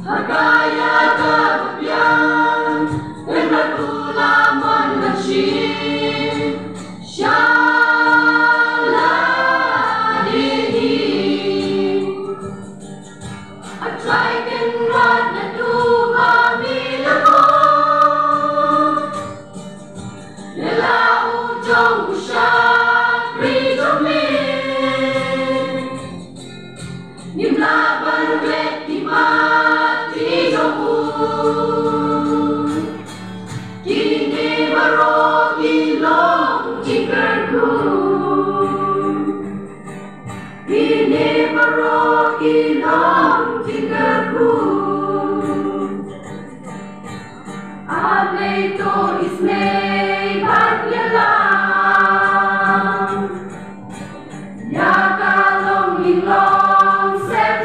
Hargaya kebabian dan berulaman nasib Shaladihi Atraikan rana duha milakon Nela ujong usyak rijomin Nimlaban reti mati jauh Kini barogi long jikarku Kini barogi long jikarku Ablay to ismay banyalang Ya kalong ilong sep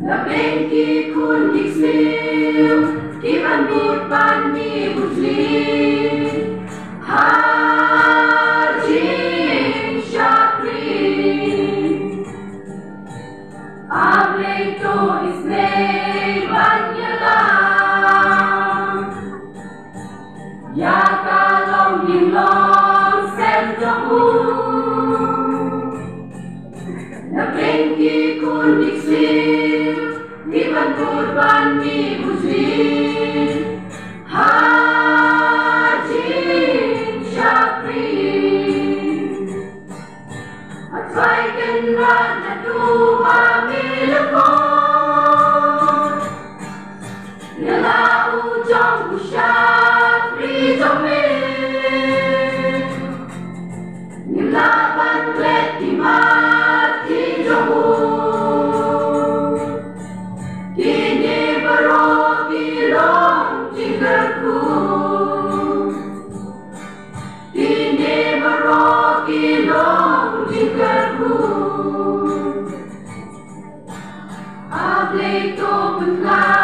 Nabengki kun diksliw Kiman burpan mi muslim Hajin syakri Ablay to ismay banyalang Ya kalong ilong sep Nabengki kun diksliw Kiman kurban mi muslim Hajin syakri Atraikan rana duha milakon Nela ujong usyak rijomin Nilaban reti mati jauh Kini barogi long jikarku Kini barogi long jikarku Ablay to benla